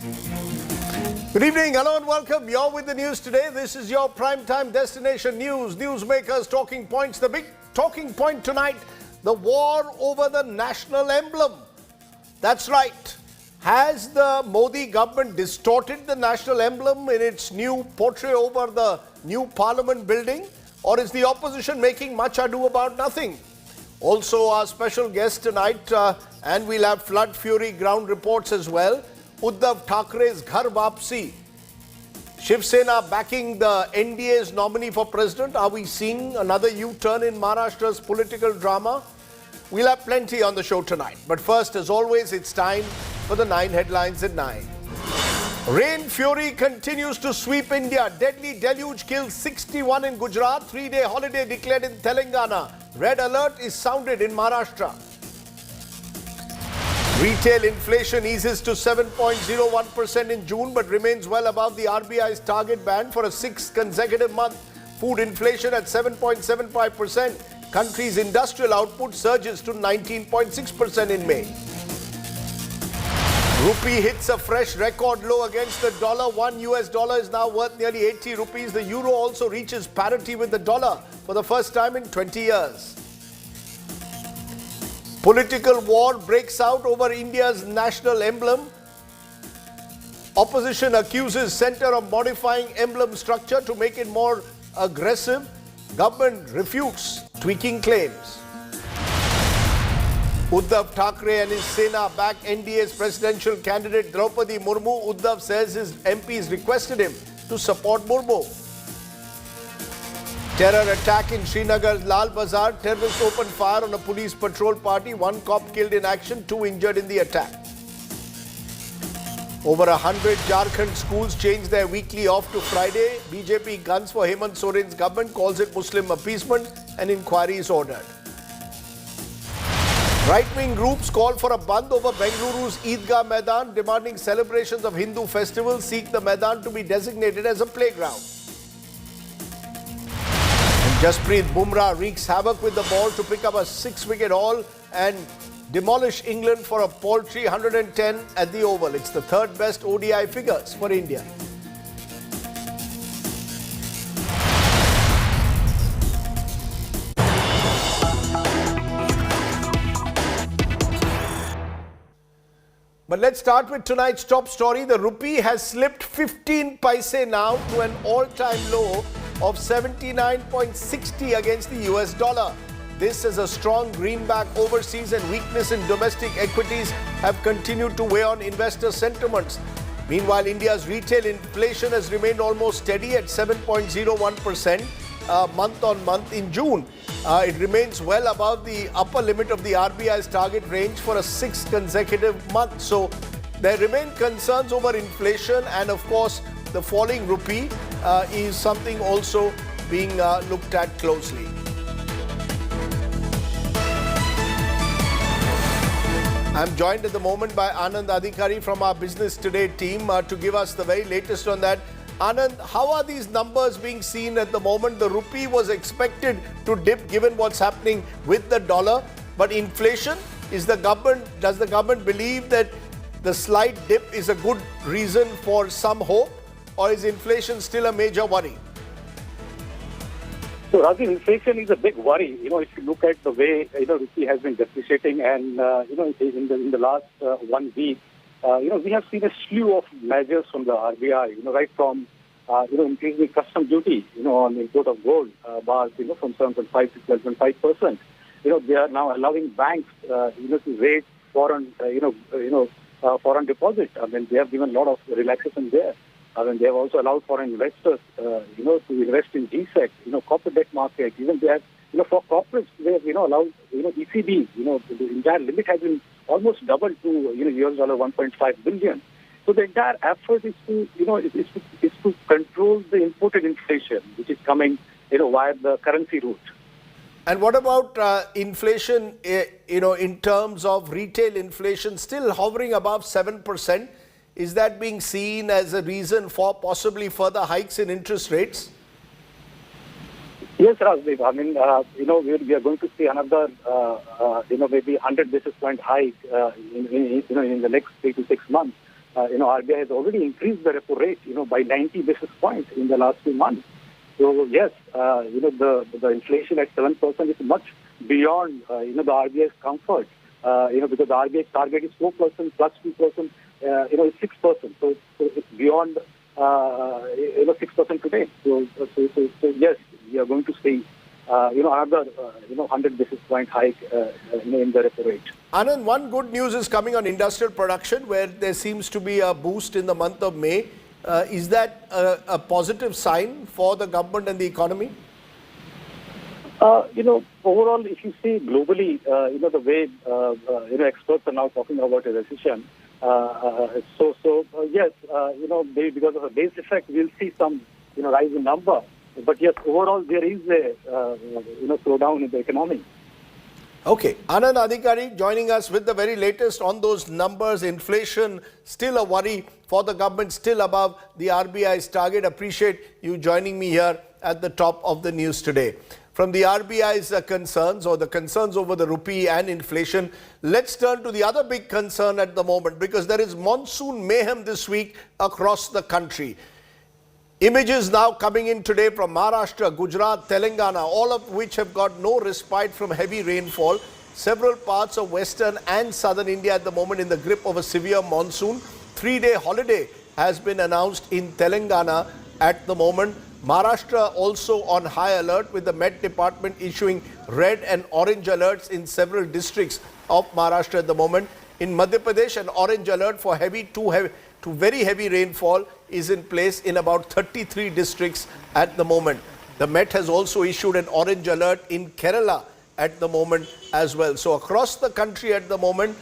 Good evening, hello and welcome. You're with the news today. This is your primetime destination news. Newsmakers talking points. The big talking point tonight, the war over the national emblem. That's right. Has the Modi government distorted the national emblem in its new portrait over the new parliament building? Or is the opposition making much ado about nothing? Also, our special guest tonight, and we'll have flood fury ground reports as well. Uddhav Thackeray's Ghar, Wapsi. Shiv Sena backing the NDA's nominee for president. Are we seeing another U-turn in Maharashtra's political drama? We'll have plenty on the show tonight. But first, as always, it's time for the 9 headlines at 9. Rain fury continues to sweep India. Deadly deluge kills 61 in Gujarat. 3-day holiday declared in Telangana. Red alert is sounded in Maharashtra. Retail inflation eases to 7.01% in June but remains well above the RBI's target band for a 6th consecutive month. Food inflation at 7.75%. Country's industrial output surges to 19.6% in May. Rupee hits a fresh record low against the dollar. $1 is now worth nearly 80 rupees. The euro also reaches parity with the dollar for the first time in 20 years. Political war breaks out over India's national emblem. Opposition accuses centre of modifying emblem structure to make it more aggressive. Government refutes tweaking claims. Uddhav Thackeray and his Sena back NDA's presidential candidate Draupadi Murmu. Uddhav says his MPs requested him to support Murmu. Terror attack in Srinagar's Lal Bazar. Terrorists opened fire on a police patrol party. 1 cop killed in action, 2 injured in the attack. Over 100 Jharkhand schools changed their weekly off to Friday. BJP guns for Hemant Soren's government, calls it Muslim appeasement, and inquiry is ordered. Right-wing groups call for a bandh over Bengaluru's Eidgah Maidan, demanding celebrations of Hindu festivals seek the Maidan to be designated as a playground. Jasprit Bumrah wreaks havoc with the ball to pick up a 6-wicket haul and demolish England for a paltry 110 at the Oval. It's the 3rd best ODI figures for India. But let's start with tonight's top story. The rupee has slipped 15 paise now to an all-time low of 79.60 against the US dollar. This as a strong greenback overseas and weakness in domestic equities have continued to weigh on investor sentiments. Meanwhile, India's retail inflation has remained almost steady at 7.01% month on month in June. It remains well above the upper limit of the RBI's target range for a 6th consecutive month. So there remain concerns over inflation, and of course the falling rupee is something also being looked at closely. I'm joined at the moment by Anand Adhikari from our Business Today team to give us the very latest on that. Anand, how are these numbers being seen at the moment? The rupee was expected to dip given what's happening with the dollar, but inflation, does the government believe that the slight dip is a good reason for some hope, or is inflation still a major worry? So, Rajiv, inflation is a big worry. If you look at the way, rupee has been depreciating, and, in the last 1 week, we have seen a slew of measures from the RBI, right from, increasing custom duty, on import of gold bars, from 7.5 to 12.5%. They are now allowing banks, to raise foreign, foreign deposit. I mean, they have given a lot of relaxation there. I mean, they have also allowed foreign investors, to invest in GSEC, corporate debt market. Even they have, for corporates, they have, allowed, ECB, the entire limit has been almost doubled to, US dollar 1.5 billion. So the entire effort is to, is to control the imported inflation, which is coming, via the currency route. And what about inflation, in terms of retail inflation still hovering above 7%? Is that being seen as a reason for possibly further hikes in interest rates? Yes, Rajdeep. I mean, we are going to see another, maybe 100 basis point hike, in the next 3 to 6 months. RBI has already increased the repo rate, by 90 basis points in the last few months. So yes, the inflation at 7% is much beyond, the RBI's comfort, because the RBI's target is 4% plus 2%, is 6%. So it's beyond, 6% today. So yes, we are going to see, another, 100 basis point hike in the repo rate. Anand, one good news is coming on industrial production, where there seems to be a boost in the month of May. Is that a positive sign for the government and the economy? Overall, if you see globally, the way, experts are now talking about a recession. Yes, maybe because of the base effect, we'll see some, rise in number. But yes, overall, there is a, slowdown in the economy. Okay. Anand Adhikari joining us with the very latest on those numbers. Inflation still a worry for the government, still above the RBI's target. Appreciate you joining me here at the top of the news today. From the RBI's concerns or the concerns over the rupee and inflation, let's turn to the other big concern at the moment, because there is monsoon mayhem this week across the country. Images now coming in today from Maharashtra, Gujarat, Telangana, all of which have got no respite from heavy rainfall. Several parts of western and southern India at the moment in the grip of a severe monsoon. 3-day holiday has been announced in Telangana at the moment. Maharashtra also on high alert, with the Met Department issuing red and orange alerts in several districts of Maharashtra at the moment. In Madhya Pradesh, an orange alert for to very heavy rainfall is in place in about 33 districts at the moment. The Met has also issued an orange alert in Kerala at the moment as well. So across the country at the moment,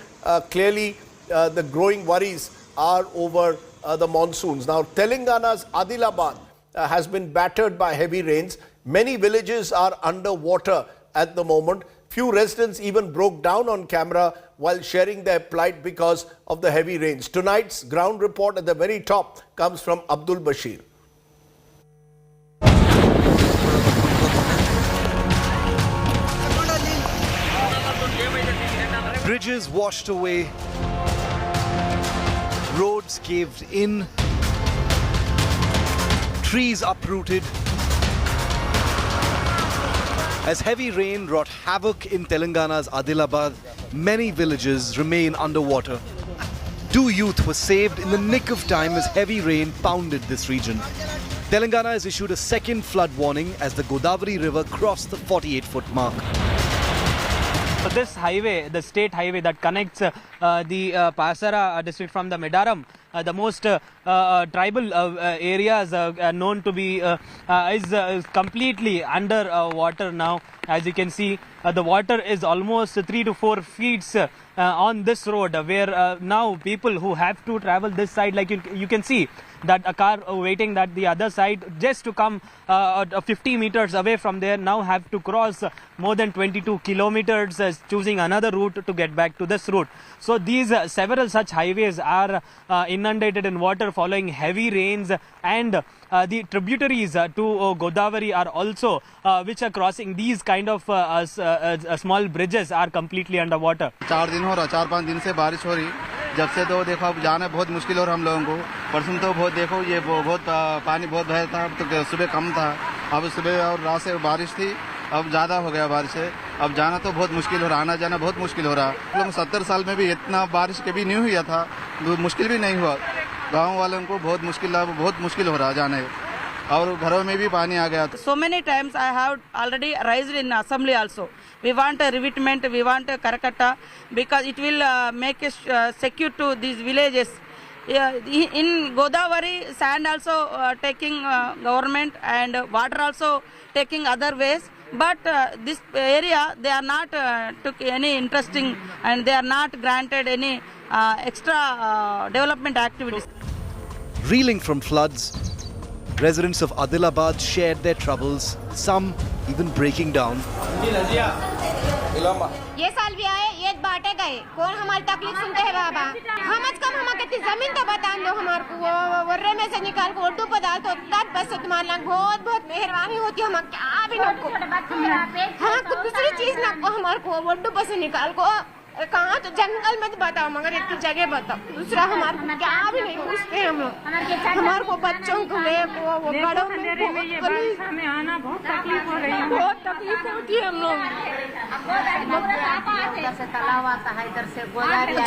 clearly the growing worries are over the monsoons. Now, Telangana's Adilabad has been battered by heavy rains. Many villages are underwater at the moment. Few residents even broke down on camera while sharing their plight because of the heavy rains. Tonight's ground report at the very top comes from Abdul Bashir. Bridges washed away, roads caved in, trees uprooted. As heavy rain wrought havoc in Telangana's Adilabad, many villages remain underwater. 2 youth were saved in the nick of time as heavy rain pounded this region. Telangana has issued a second flood warning as the Godavari River crossed the 48-foot mark. So this highway, the state highway that connects the Pasara district from the Medaram, the most tribal areas known to be is completely under water now. As you can see, the water is almost 3 to 4 feet on this road, where now people who have to travel this side, like you can see that a car waiting at the other side just to come 50 meters away from there, now have to cross more than 22 kilometers choosing another route to get back to this route. So these several such highways are inundated in water following heavy rains, and the tributaries to Godavari are also which are crossing these kind of small bridges are completely underwater. 4-5 दिन से बारिश हो रही, जब से तो देखो अब जाना बहुत मुश्किल हो रहा हम लोगों को। परसों तो बहुत देखो ये बहुत पानी बहुत भरा था, तो सुबह कम था, अब सुबह और रात से बारिश थी, अब ज़्यादा हो गया बारिश है। अब जाना तो बहुत मुश्किल हो रहा, आना जाना बहुत मुश्किल हो रहा। हम लोग 70 साल में भी इतना बारिश कभी नहीं हुआ था, मुश्किल भी नहीं हुआ। गाँव वालों को बहुत मुश्किल हो रहा जाने, और घरों में भी पानी आ गया। So many times I have already raised in assembly also. We want a revetment, we want a Karakata, because it will make us secure to these villages. In Godavari, sand also taking government, and water also taking other ways. But this area, they are not took any interesting, and they are not granted any extra development activities. Reeling from floods, residents of Adilabad shared their troubles, some even breaking down. ये साल भी आए, ये बांटे गए, कौन हमारी तकलीफ सुनते हैं बाबा? हम आज कम हमारे कितनी जमीन तो बता दो हमारे को, वो वर्रे में से निकाल को उर्दू पदार्थ हो, तब बस तुम्हारे लग बहुत बहुत मेहरबानी होती है, हम क्या भी ना को, हाँ कुछ दूसरी चीज ना को हमारे को उर्दू बस निकाल को, कहाँ तो जंगल में तो बताओ, मगर एक जगह बताओ। दूसरा हमारे को क्या भी नहीं पूछते हम लोग। हमारे को बच्चों को ले वो गड़ों में हमें आना बहुत तकलीफ हो रही है, बहुत तकलीफ होती है हम लोग।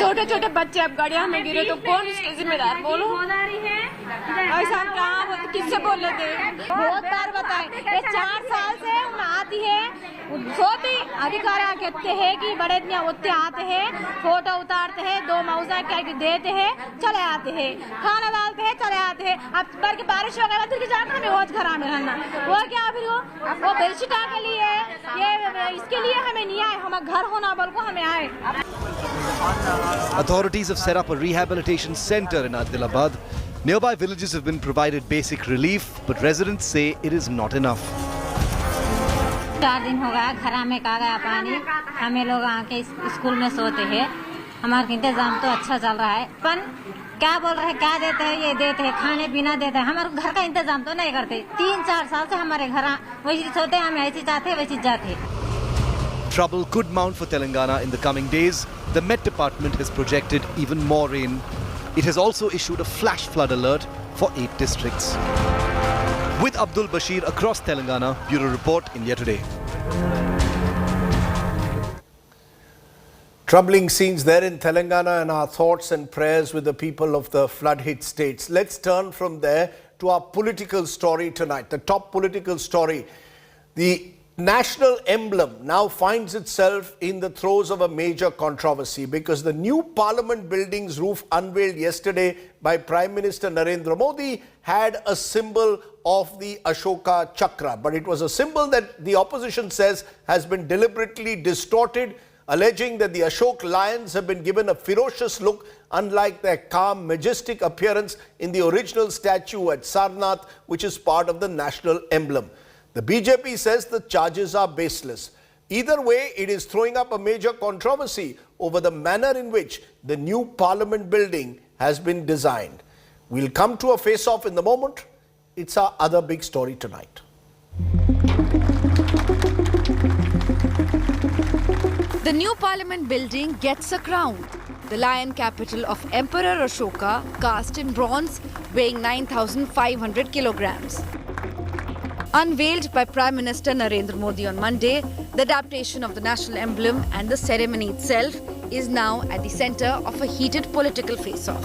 छोटे छोटे बच्चे अब गड़िया में गिरे तो कौन इसके जिम्मेदार, बोलो। ऐसा क्या किससे बोल लेते, बहुत बार बताए। ये 4 साल से आती है, जो भी अधिकारी कहते हैं कि बड़े उत्ते आते हैं, फोटो उतारते हैं, 2 मौजा क्या देते हैं, चले आते हैं, खाना डालते हैं, चले आते हैं। अब पर की बारिश हो गई फिर जाकर हमें रोज घर में रहना, वो क्या फिर वो बेलशिटा के लिए, ये इसके लिए हमें नहीं आए, हमें घर होना बोल को हमें आए। Authorities have set up a rehabilitation center in Adilabad. Nearby villages have been provided basic relief, but residents say it is not enough. 4 दिन हो गया, घर में आ गया पानी, हमें लोग आके स्कूल में सोते हैं। हमारा इंतजाम तो अच्छा चल रहा है, पर क्या बोल रहे हैं, क्या देते हैं, ये देते हैं, खाने पीना देते हैं, हमारे घर का इंतजाम तो नहीं करते। 3-4 साल से हमारे घर वैसे सोते हैं, हम ऐसे चाहते वैसे जाते। Trouble could mount for Telangana in the coming days. The Met Department has projected even more rain. It has also issued a flash flood alert for 8 districts. With Abdul Bashir across Telangana, Bureau Report, India Today. Troubling scenes there in Telangana, and our thoughts and prayers with the people of the flood-hit states. Let's turn from there to our political story tonight. The top political story. The National Emblem now finds itself in the throes of a major controversy because the new Parliament building's roof unveiled yesterday by Prime Minister Narendra Modi had a symbol of the Ashoka Chakra. But it was a symbol that the opposition says has been deliberately distorted, alleging that the Ashok lions have been given a ferocious look, unlike their calm, majestic appearance in the original statue at Sarnath, which is part of the National Emblem. The BJP says the charges are baseless. Either way, it is throwing up a major controversy over the manner in which the new Parliament building has been designed. We'll come to a face-off in the moment. It's our other big story tonight. The new Parliament building gets a crown. The lion capital of Emperor Ashoka, cast in bronze, weighing 9,500 kilograms. Unveiled by Prime Minister Narendra Modi on Monday, the adaptation of the national emblem and the ceremony itself is now at the centre of a heated political face-off.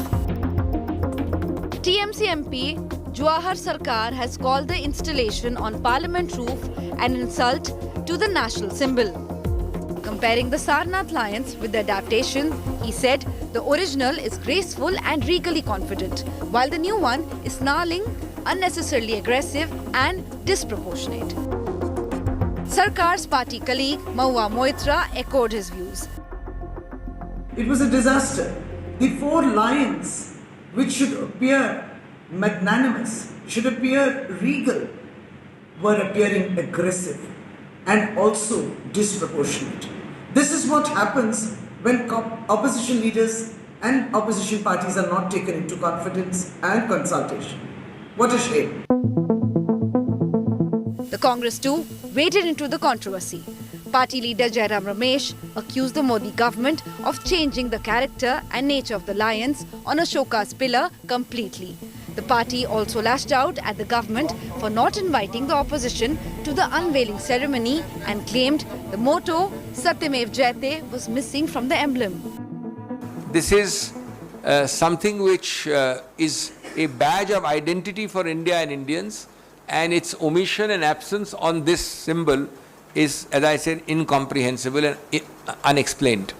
TMC MP Jawahar Sarkar has called the installation on Parliament roof an insult to the national symbol. Comparing the Sarnath lions with the adaptation, he said the original is graceful and regally confident, while the new one is snarling, unnecessarily aggressive and disproportionate. Sarkar's party colleague Mahua Moitra echoed his views. It was a disaster. The 4 lions, which should appear magnanimous, should appear regal, were appearing aggressive and also disproportionate. This is what happens when opposition leaders and opposition parties are not taken into confidence and consultation. What a shame. The Congress too waded into the controversy. Party leader Jairam Ramesh accused the Modi government of changing the character and nature of the lions on Ashoka's pillar completely. The party also lashed out at the government for not inviting the opposition to the unveiling ceremony and claimed the motto Satyamev Jayate was missing from the emblem. This is something which is a badge of identity for India and Indians, and its omission and absence on this symbol is, as I said, incomprehensible and unexplained.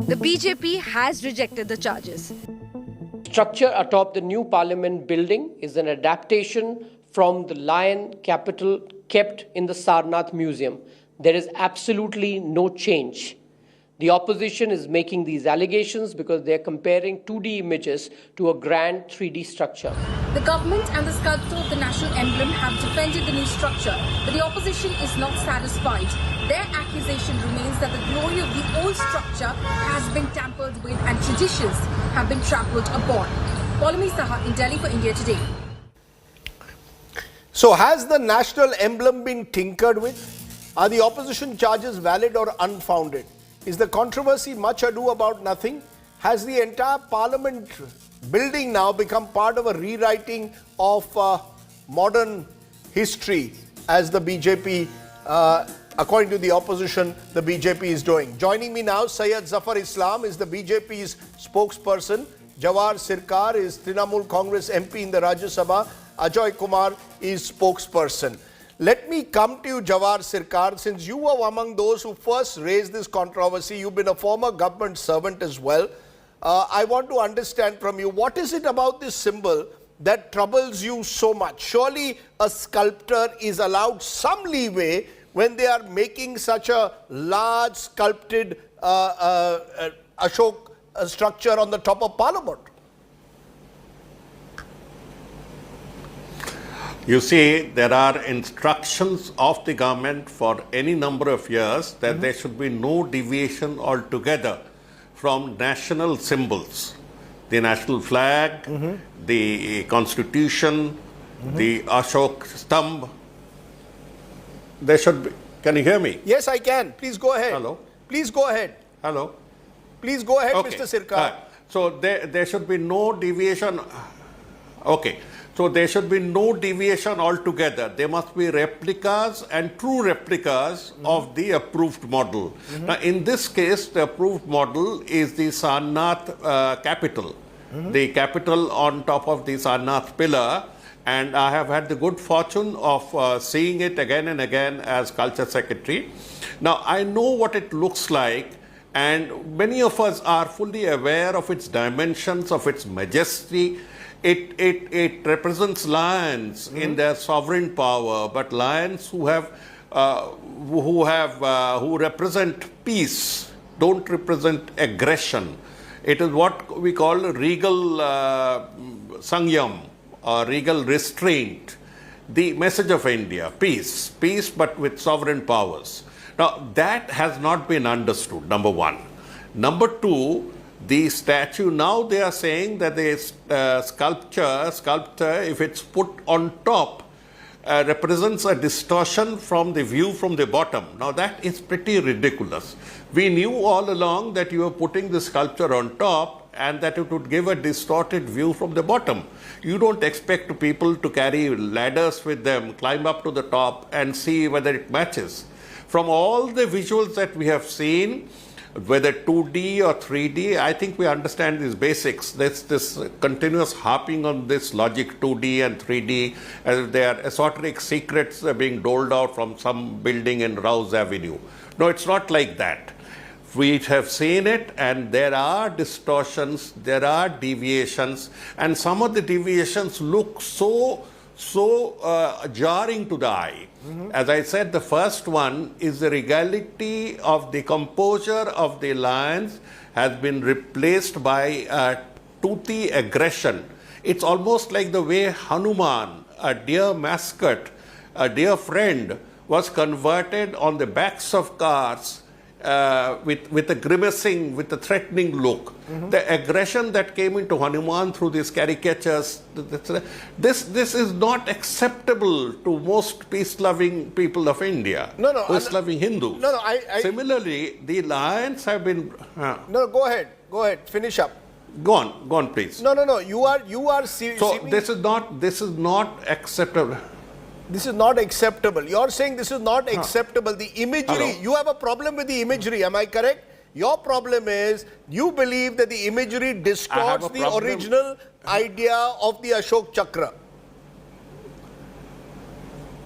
The BJP has rejected the charges. Structure atop the new Parliament building is an adaptation from the lion capital kept in the Sarnath Museum. There is absolutely no change. The opposition is making these allegations because they are comparing 2D images to a grand 3D structure. The government and the sculptor of the national emblem have defended the new structure, but the opposition is not satisfied. Their accusation remains that the glory of the old structure has been tampered with and traditions have been trampled upon. Paulami Saha in Delhi for India Today. So has the national emblem been tinkered with? Are the opposition charges valid or unfounded? Is the controversy much ado about nothing? Has the entire parliament building now become part of a rewriting of modern history, as the BJP, according to the opposition, the BJP is doing? Joining me now, Syed Zafar Islam is the BJP's spokesperson. Jawar Sirkar is Trinamool Congress MP in the Rajya Sabha. Ajoy Kumar is spokesperson. Let me come to you, Jawar Sirkar, since you were among those who first raised this controversy. You've been a former government servant as well. I want to understand from you, what is it about this symbol that troubles you so much? Surely a sculptor is allowed some leeway when they are making such a large sculpted Ashok structure on the top of Parliament. You see, there are instructions of the government for any number of years that there should be no deviation altogether from national symbols. The national flag, the constitution, the Ashok Stamb. There should be. Can you hear me? Yes, I can. Please go ahead. Hello? Please go ahead. Hello? Please go ahead, Okay. Mr. Sirkar. So there should be no deviation. Okay. So there should be no deviation altogether. There must be replicas and true replicas of the approved model. Now, in this case, the approved model is the Sarnath capital, the capital on top of the Sarnath pillar. And I have had the good fortune of seeing it again and again as Culture Secretary. Now, I know what it looks like, and many of us are fully aware of its dimensions, of its majesty. It represents lions in their sovereign power, but lions who represent peace, don't represent aggression. It is what we call regal sangyam, or regal restraint. The message of India, peace, but with sovereign powers. Now, that has not been understood, number one. Number two, the statue, now they are saying that the sculpture, if it's put on top, represents a distortion from the view from the bottom. Now, that is pretty ridiculous. We knew all along that you were putting the sculpture on top and that it would give a distorted view from the bottom. You don't expect people to carry ladders with them, climb up to the top and see whether it matches. From all the visuals that we have seen, whether 2D or 3D, I think we understand these basics. There's this continuous harping on this logic 2D and 3D, as if they are esoteric secrets being doled out from some building in Rouse Avenue. No, it's not like that. We have seen it, and there are distortions, there are deviations, and some of the deviations look so jarring to the eye. As I said, the first one is the regality of the composure of the lions has been replaced by toothy aggression. It's almost like the way Hanuman, a dear mascot, a dear friend, was converted on the backs of cars with a grimacing, with a threatening look. The aggression that came into Hanuman through these caricatures, this is not acceptable to most peace-loving people of India, peace-loving Hindus. Similarly, the lions have been... No, go ahead, finish up. Go on, please. No, you are So this is not acceptable. This is not acceptable. You're saying this is not acceptable. The imagery, you have a problem with the imagery, am I correct? Your problem is you believe that the imagery distorts the original idea of the Ashok Chakra,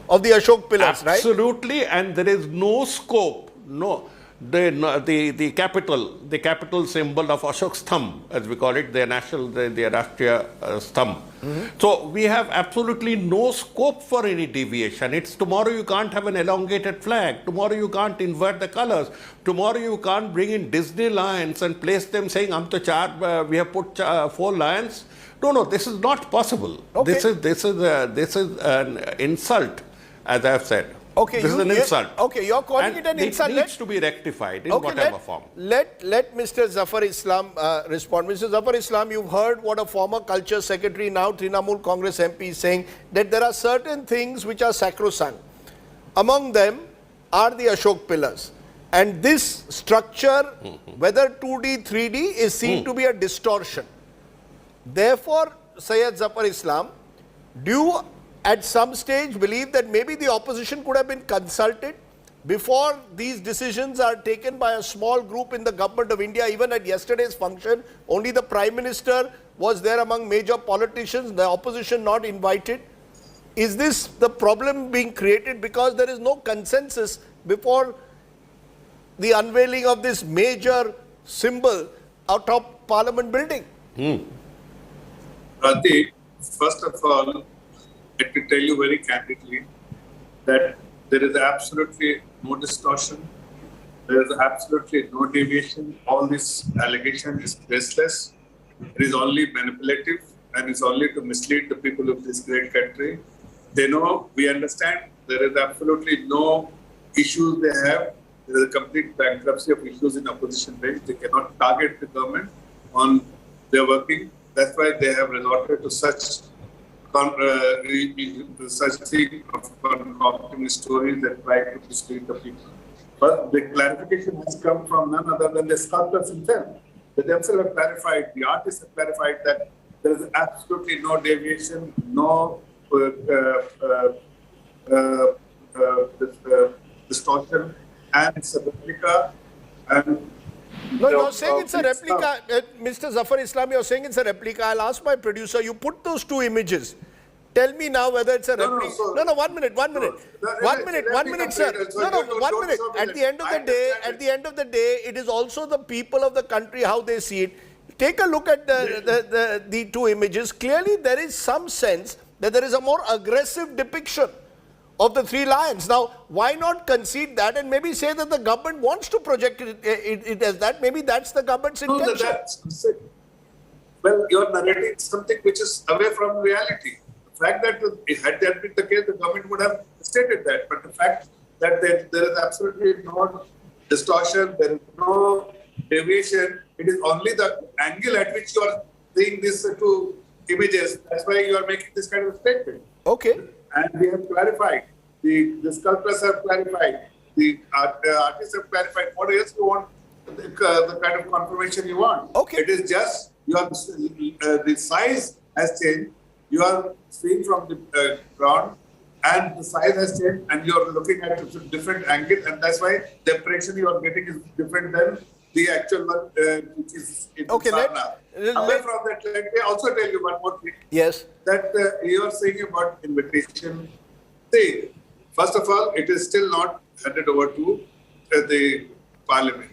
of the Ashok pillars, right? Absolutely, and there is no scope, the capital symbol of Ashok Stamb, as we call it, the Rashtriya Stamb. So we have absolutely no scope for any deviation. It's tomorrow you can't have an elongated flag. Tomorrow you can't invert the colors. Tomorrow you can't bring in Disney lions and place them saying, we have put 4 lions. No, this is not possible. Okay. This is an insult, as I have said. Okay, this is an insult. Okay, you're calling it an insult. It needs to be rectified in whatever form. Let Mr. Zafar Islam respond. Mr. Zafar Islam, you've heard what a former culture secretary, now Trinamool Congress MP, is saying, that there are certain things which are sacrosanct. Among them are the Ashok pillars. And this structure, whether 2D, 3D, is seen to be a distortion. Therefore, Syed Zafar Islam, do you at some stage believe that maybe the opposition could have been consulted before these decisions are taken by a small group in the government of India? Even at yesterday's function, only the Prime Minister was there among major politicians, the opposition not invited. Is this the problem being created because there is no consensus before the unveiling of this major symbol atop Parliament building? Pratik, first of all, let me tell you very candidly that there is absolutely no distortion. There is absolutely no deviation. All this allegation is baseless. It is only manipulative and it's only to mislead the people of this great country. They know, we understand, there is absolutely no issues they have. There is a complete bankruptcy of issues in opposition bench. They cannot target the government on their working. That's why they have resorted to such thing of concocting stories that try to mislead the people. But the clarification has come from none other than the sculptors themselves. They themselves have clarified, the artists have clarified that there is absolutely no deviation, no distortion, and it's a replica. And no, you're saying it's a replica. Mr. Zafar Islam, you're saying it's a replica. I'll ask my producer, you put those two images. Tell me now whether it's a replica. No, 1 minute. 1 minute, sir. No, 1 minute. At the end of the day, it is also the people of the country how they see it. Take a look at the two images. Clearly, there is some sense that there is a more aggressive depiction of the three lions. Now, why not concede that and maybe say that the government wants to project it as that? Maybe that's the government's intention. Well, you're narrating something which is away from reality. The fact that had that been the case, the government would have stated that. But the fact that there is absolutely no distortion, there is no deviation, it is only the angle at which you are seeing these two images. That's why you are making this kind of statement. Okay. And we have clarified. The sculptors have clarified. The artists have clarified. What else you want? The kind of confirmation you want. Okay. It is just the size has changed. You are seeing from the ground, and the size has changed, and you are looking at a different angle, and that's why the impression you are getting is different than the actual one, which is in Sarnath. Away from that, let me also tell you one more thing. Yes. That you are saying about invitation. See, first of all, it is still not handed over to the Parliament.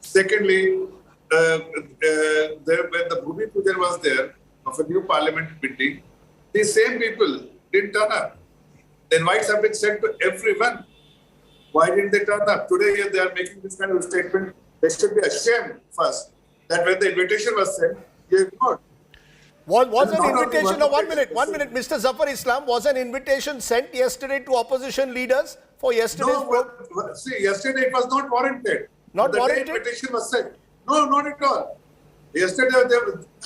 Secondly, when the Bhumi Pujan was there of a new Parliament building, these same people didn't turn up. The invites have been sent to everyone. Why didn't they turn up? Today they are making this kind of statement. They should be ashamed first that when the invitation was sent, they ignored. Was an invitation, no, 1 minute, Mr. Zafar Islam, was an invitation sent yesterday to opposition leaders for yesterday's vote? No, see, yesterday it was not warranted. Not warranted? The invitation was sent. No, not at all. Yesterday,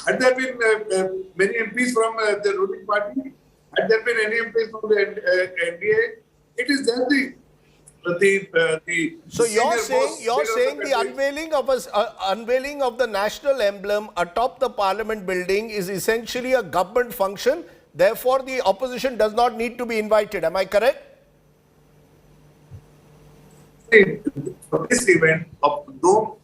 had there been many MPs from the ruling party? Had there been any MPs from the NDA? It is just so you're saying the unveiling of the national emblem atop the Parliament building is essentially a government function. Therefore, the opposition does not need to be invited. Am I correct? For this event, no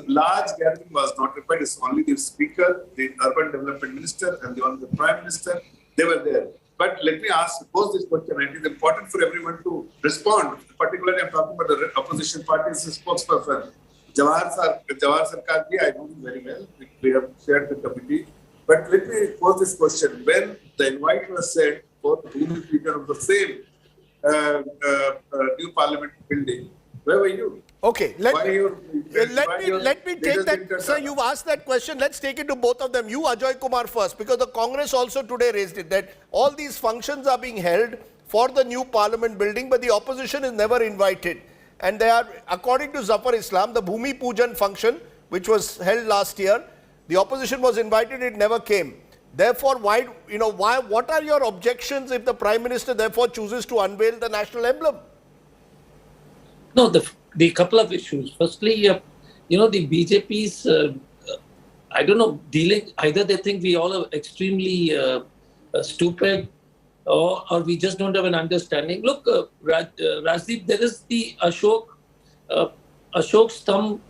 large gathering was not required. It's only the Speaker, the Urban Development Minister, and the Prime Minister. They were there. But let me pose this question. It is important for everyone to respond. Particularly, I'm talking about the opposition party's spokesperson, Jawahar Sarkar. I know him very well. We have shared the committee. But let me pose this question. When the invite was sent for the Bhumi Pujan of the same new Parliament building, where were you? Okay, let me take that. Sir, you've asked that question. Let's take it to both of them. You, Ajay Kumar, first, because the Congress also today raised it, that all these functions are being held for the new Parliament building, but the opposition is never invited. And they are, according to Zafar Islam, the Bhumi Pujan function, which was held last year, the opposition was invited, it never came. Therefore, what are your objections if the Prime Minister therefore chooses to unveil the national emblem? No, the couple of issues. Firstly, the BJP's, I don't know, dealing, either they think we all are extremely stupid or we just don't have an understanding. Look, Rajdeep, there is the Ashok Stamp,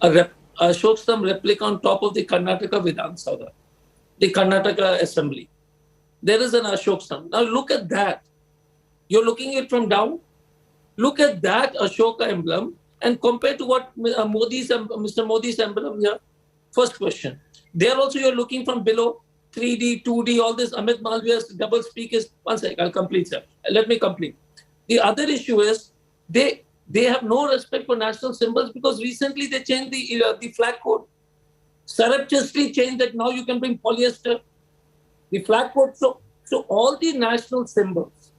Ashok Stamp replica on top of the Karnataka Vidhan Sabha, the Karnataka Assembly. There is an Ashok Stamp. Now look at that. You're looking at it from down. Look at that Ashoka emblem and compare to what Mr. Modi's emblem here. First question. There also you're looking from below, 3D, 2D, all this. Amit Malviya's double speak is, one second, I'll complete, sir. Let me complete. The other issue is they have no respect for national symbols because recently they changed the flag code. Surreptitiously changed that now you can bring polyester. The flag code. So all the national symbols,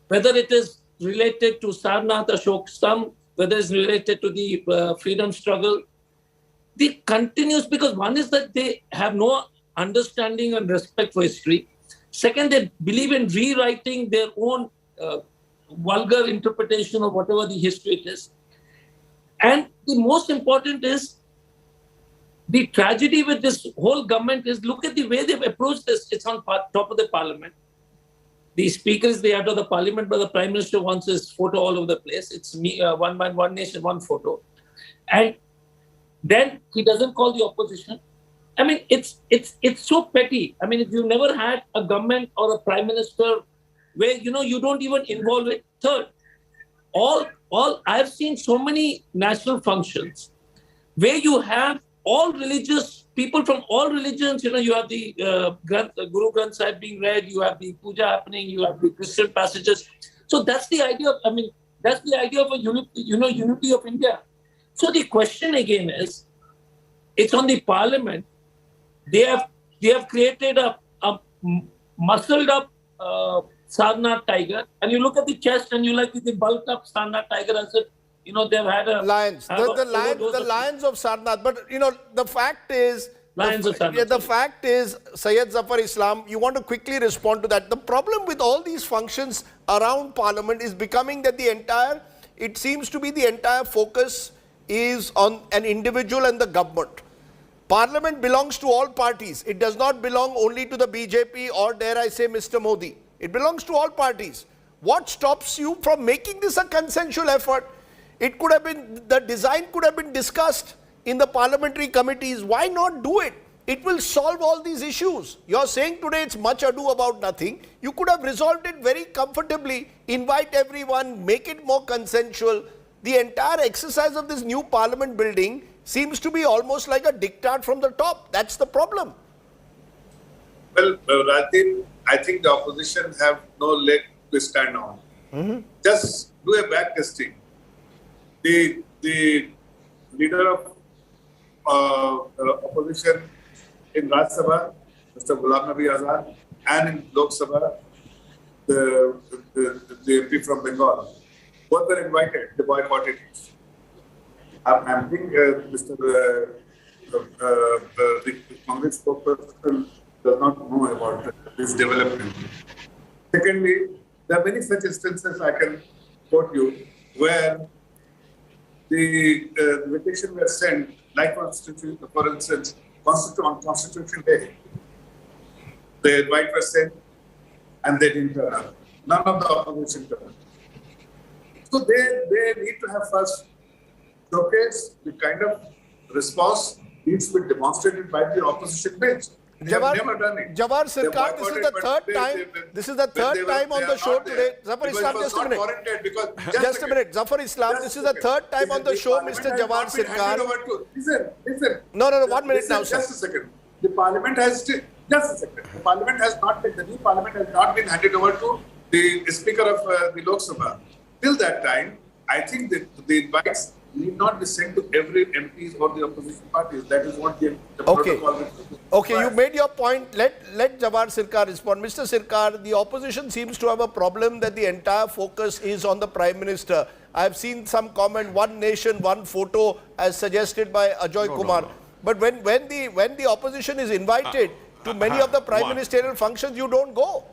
whether it is related to Sarnath Ashok Stamp, whether it's related to the freedom struggle, the continuous, because one is that they have no understanding and respect for history. Second, they believe in rewriting their own vulgar interpretation of whatever the history it is. And the most important is the tragedy with this whole government is look at the way they've approached this. It's on top of the parliament. The speaker is the head of the parliament, but the prime minister wants his photo all over the place. It's me, one man, one nation, one photo. And then he doesn't call the opposition. I mean, it's so petty. I mean, if you've never had a government or a prime minister where, you don't even involve it. Third, I've seen so many national functions where you have all religious people from all religions. You have the Guru Granth Sahib being read, you have the puja happening, you have the Christian passages. So that's the idea of, that's the idea of a unity of India. So the question again is, it's on the parliament. They have created a muscled up Sarnath tiger, and you look at the chest and you like the bulked up Sarnath tiger and said, they've had a lions, the lions of Sarnath. But the fact is, the fact is, Syed Zafar Islam, you want to quickly respond to that. The problem with all these functions around Parliament is becoming that it seems to be the entire focus is on an individual and the government. Parliament belongs to all parties. It does not belong only to the BJP or, dare I say, Mr. Modi. It belongs to all parties. What stops you from making this a consensual effort? It could have been, the design could have been discussed in the parliamentary committees. Why not do it? It will solve all these issues. You're saying today it's much ado about nothing. You could have resolved it very comfortably, invite everyone, make it more consensual. The entire exercise of this new parliament building seems to be almost like a diktat from the top. That's the problem. Well, Rajdeep, I think the opposition have no leg to stand on. Just do a back testing. The leader of opposition in Rajya Sabha, Mr. Ghulam Nabi Azad, and in Lok Sabha, the MP from Bengal, both were invited. They boycotted it. I think the Congress spokesperson does not know about this development. Secondly, there are many such instances I can quote you where the invitation was sent, like Constitution, for instance, on Constitution Day. The invite was sent and they didn't turn up. None of the opposition turned up. So they need to have first showcase the kind of response needs to be demonstrated by the opposition bench. They have never done it. Jawahar Sirkar, this is the third time. This is the third time on the show today. Zafar Islam, just a minute. Just a minute. Zafar Islam, this is the third time on the show, Mr. Jawahar Sirkar. Listen. No, 1 minute now, sir. Just a second. The parliament has the new parliament has not been handed over to the speaker of the Lok Sabha. Till that time, I think that the invites need not be sent to every MPs or the opposition parties. That is what the protocol. Okay, you made your point. Let Jawahar Sirkar respond. Mr. Sirkar, the opposition seems to have a problem that the entire focus is on the Prime Minister. I have seen some comment, one nation, one photo, as suggested by Ajoy Kumar. No. But when the opposition is invited to many of the prime ministerial functions, you don't go.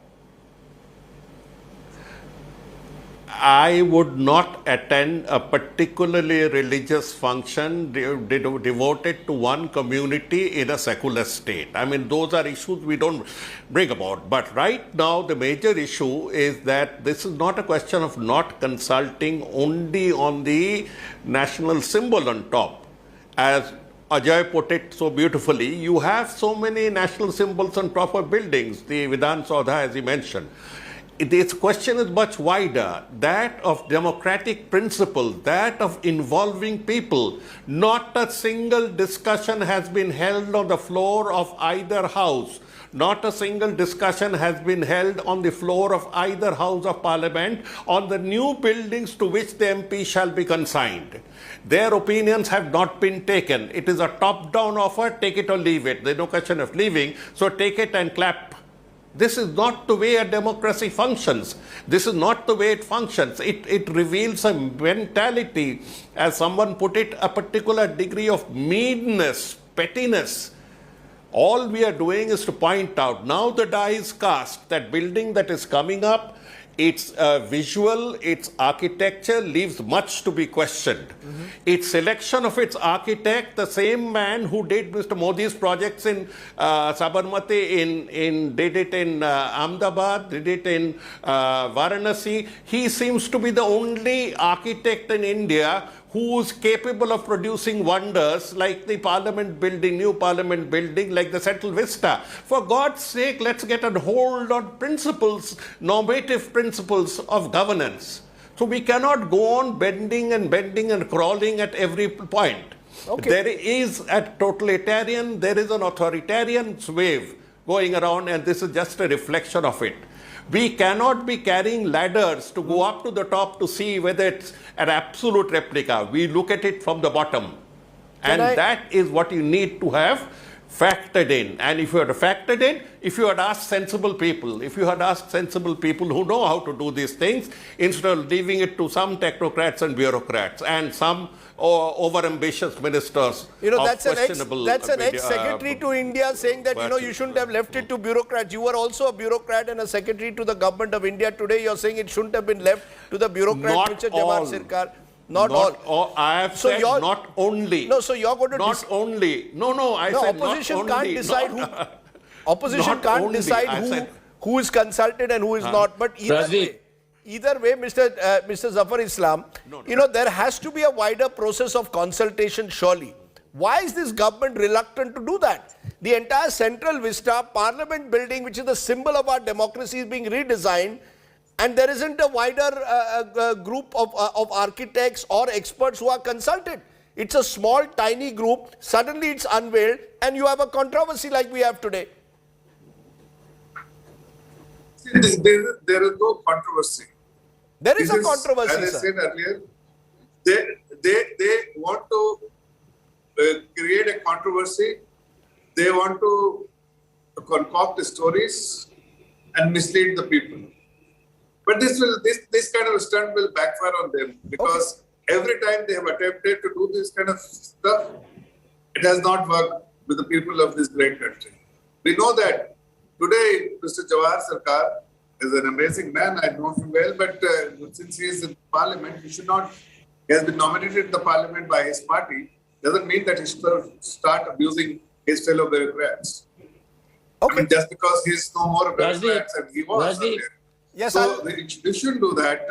I would not attend a particularly religious function devoted to one community in a secular state. I mean, those are issues we don't bring about. But right now, the major issue is that this is not a question of not consulting only on the national symbol on top. As Ajay put it so beautifully, you have so many national symbols on top of buildings, the Vidhan Saudha, as he mentioned. This question is much wider, that of democratic principles, that of involving people. Not a single discussion has been held on the floor of either house. Not a single discussion has been held on the floor of either House of Parliament on the new buildings to which the MP shall be consigned. Their opinions have not been taken. It is a top-down offer, take it or leave it. There's no question of leaving, so take it and clap. This is not the way a democracy functions. This is not the way it functions. It reveals a mentality, as someone put it, a particular degree of meanness, pettiness. All we are doing is to point out, now the die is cast, that building that is coming up, its visual, its architecture leaves much to be questioned. Its selection of its architect, the same man who did Mr. Modi's projects in Sabarmati, did it in Ahmedabad, did it in Varanasi. He seems to be the only architect in India who is capable of producing wonders like the Parliament building, new Parliament building, like the Central Vista. For God's sake, let's get a hold on principles, normative principles of governance. So we cannot go on bending and crawling at every point. Okay. There is a totalitarian, there is an authoritarian wave going around, and this is just a reflection of it. We cannot be carrying ladders to go up to the top to see whether it's an absolute replica. We look at it from the bottom. That is what you need to have factored in. And if you had factored in, if you had asked sensible people, who know how to do these things, instead of leaving it to some technocrats and bureaucrats and some over-ambitious ministers. That's an ex-secretary to India saying that, you shouldn't have left it to bureaucrats. You were also a bureaucrat and a secretary to the government of India. Today you're saying it shouldn't have been left to the bureaucrat, Mr. Jawahar Sirkar. Not all. I have said not only. No, so you're going to... Not only. No, I said opposition not can't only. decide who... Opposition can't decide who is consulted and who is not. But either way, Mr. Zafar Islam, there has to be a wider process of consultation, surely. Why is this government reluctant to do that? The entire Central Vista Parliament building, which is the symbol of our democracy, is being redesigned, and there isn't a wider group of architects or experts who are consulted. It's a small, tiny group. Suddenly it's unveiled, and you have a controversy like we have today. There is no controversy. There is a controversy, as I said earlier, they want to create a controversy. They want to concoct stories and mislead the people. But this kind of stunt will backfire on them, because every time they have attempted to do this kind of stuff, it has not worked with the people of this great country. We know that today Mr. Jawahar Sirkar is an amazing man. I know him well, but since he is in Parliament, he has been nominated in the Parliament by his party. Doesn't mean that he should start abusing his fellow bureaucrats. Okay. I mean, just because he is no more a bureaucrat and he was earlier. Yes, so you shouldn't do that.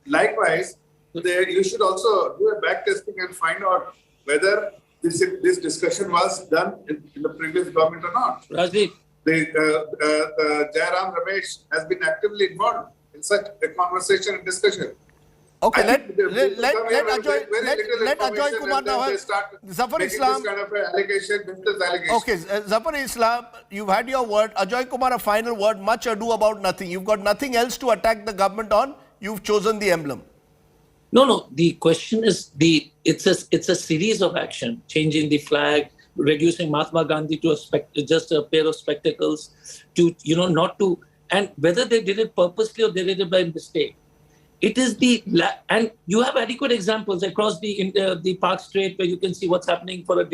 Likewise, you should also do a back testing and find out whether this discussion was done in the previous government or not. Rajdeep. Jairam Ramesh has been actively involved in such a conversation and discussion. Okay, let Ajoy Kumar now. Zafar Islam. This kind of allegation. Okay, Zafar Islam, you've had your word. Ajoy Kumar, a final word. Much ado about nothing. You've got nothing else to attack the government on. You've chosen the emblem. No. The question is it's a series of action. Changing the flag, reducing Mahatma Gandhi to just a pair of spectacles, to not to, and whether they did it purposely or they did it by mistake. It is and you have adequate examples across the Park Strait where you can see what's happening for a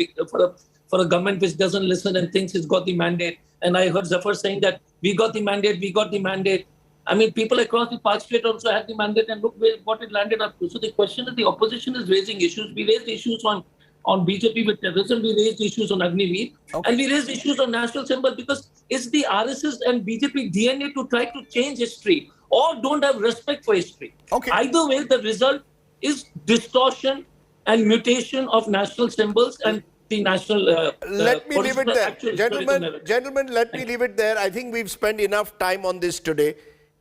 government which doesn't listen and thinks it's got the mandate. And I heard Zafar saying that we got the mandate. I mean, people across the Park State also had the mandate, and look what it landed up to. So the question is, the opposition is raising issues. We raised issues on BJP with terrorism, we raised issues on Agniveer, and we raised issues on national symbol, because it's the RSS and BJP DNA to try to change history or don't have respect for history. Either way, the result is distortion and mutation of national symbols and the national... let me leave it there. Gentlemen, let me leave it there. I think we've spent enough time on this today.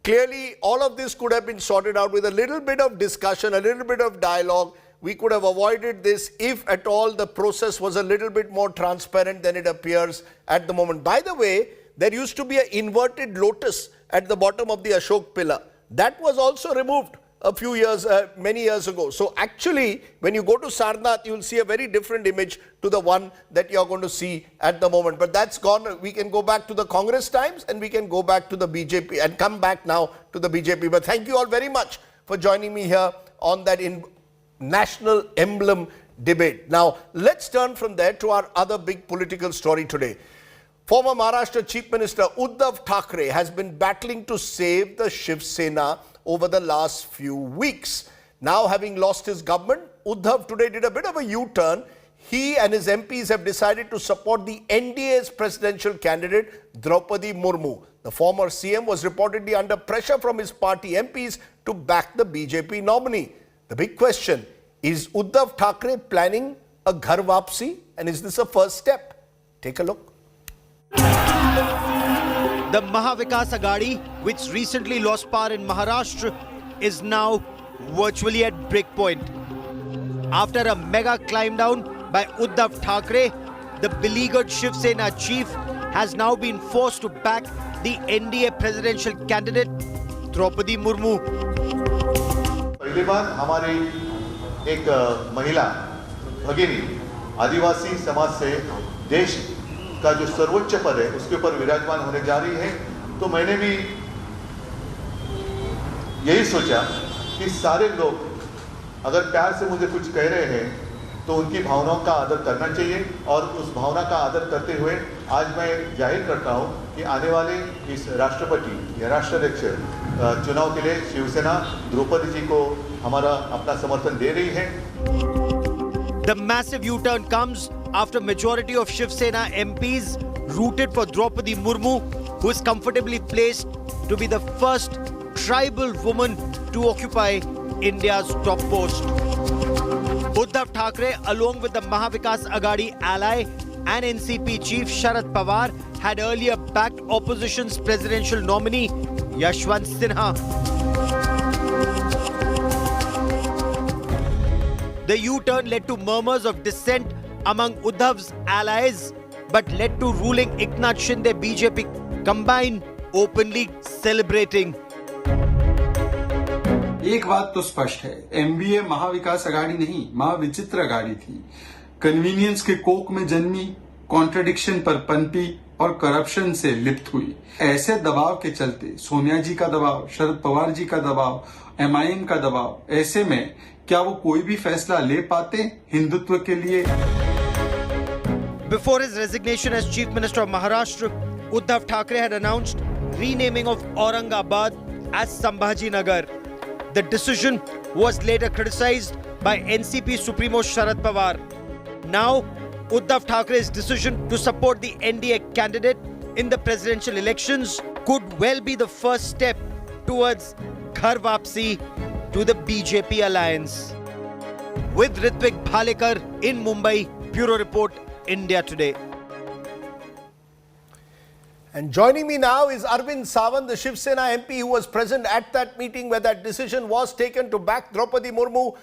Clearly, all of this could have been sorted out with a little bit of discussion, a little bit of dialogue. We could have avoided this if at all the process was a little bit more transparent than it appears at the moment. By the way, there used to be an inverted lotus at the bottom of the Ashok pillar. That was also removed a few years, many years ago. So actually, when you go to Sarnath, you will see a very different image to the one that you're going to see at the moment. But that's gone. We can go back to the Congress times and we can go back to the BJP and come back now to the BJP. But thank you all very much for joining me here on that National Emblem debate. Now, let's turn from there to our other big political story today. Former Maharashtra Chief Minister Uddhav Thackeray has been battling to save the Shiv Sena over the last few weeks. Now, having lost his government, Uddhav today did a bit of a U-turn. He and his MPs have decided to support the NDA's presidential candidate, Draupadi Murmu. The former CM was reportedly under pressure from his party MPs to back the BJP nominee. The big question, is Uddhav Thackeray planning a Ghar Wapsi, and is this a first step? Take a look. The Mahavikas Aghadi, which recently lost power in Maharashtra, is now virtually at breakpoint. After a mega climb down by Uddhav Thackeray, the beleaguered Shiv Sena chief has now been forced to back the NDA presidential candidate, Draupadi Murmu. पहली बार हमारी एक महिला भगिनी आदिवासी समाज से देश का जो सर्वोच्च पद है उसके ऊपर विराजमान होने जा रही है, तो मैंने भी यही सोचा कि सारे लोग अगर प्यार से मुझे कुछ कह रहे हैं तो उनकी भावनाओं का आदर करना चाहिए, और उस भावना का आदर करते हुए आज मैं जाहिर करता हूं कि आने वाले इस राष्ट्रपति या राष्ट्राध्यक्ष चुनाव के लिए शिवसेना द्रौपदी जी को हमारा अपना समर्थन दे रही है. The massive U-turn comes after majority of Shiv Sena MPs rooted for Draupadi Murmu, who is comfortably placed to be the first tribal woman to occupy India's top post. Uddhav Thackeray, along with the Mahavikas Aghadi ally and NCP chief Sharad Pawar, had earlier backed opposition's presidential nominee Yashwant Sinha. The U-turn led to murmurs of dissent among Uddhav's allies, but led to ruling Eknath Shinde BJP combine openly celebrating. एक बात तो स्पष्ट है, MVA Mahavikas Aghadi नहीं, महाविचित्र अघाड़ी थी. Convenience के Coke में जन्मी, कॉन्ट्रडिक्शन पर पनपी और करप्शन से लिप्त हुई. ऐसे दबाव के चलते सोनिया जी का दबाव, शरद पवार जी का दबाव, एमआईएम का दबाव, ऐसे में क्या वो कोई भी फैसला ले पाते हिंदुत्व के लिए? Before his resignation as Chief Minister of Maharashtra, Uddhav Thackeray had announced renaming of Aurangabad as Sambhaji Nagar. The decision was later criticized by NCP Supremo Sharad Pawar. Now, Uddhav Thackeray's decision to support the NDA candidate in the presidential elections could well be the first step towards Ghar Wapsi to the BJP alliance. With Ritvik Bhalekar in Mumbai, Bureau Report, India Today. And joining me now is Arvind Sawant, the Shiv Sena MP who was present at that meeting where that decision was taken to back Draupadi Murmu.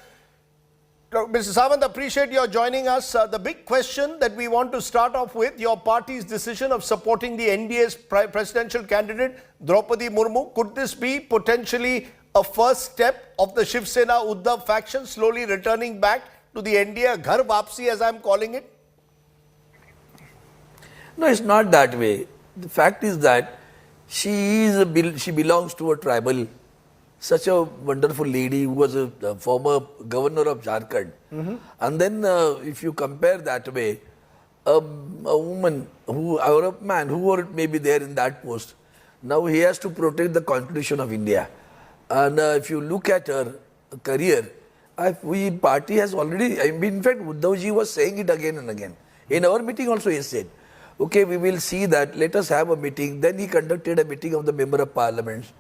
Mr. Sawant, appreciate your joining us. The big question that we want to start off with, your party's decision of supporting the NDA's presidential candidate, Draupadi Murmu. Could this be potentially a first step of the Shiv Sena Uddhav faction slowly returning back to the NDA, Ghar Wapsi as I'm calling it? No, it's not that way. The fact is that she belongs to a tribal, such a wonderful lady who was a former governor of Jharkhand. And then if you compare that way, a woman who, or a man, who were maybe there in that post, Now he has to protect the Constitution of India. And if you look at her career, party has already, in fact, Uddhavji was saying it again and again. In our meeting also he said, okay, we will see that, let us have a meeting. Then he conducted a meeting of the Member of Parliaments.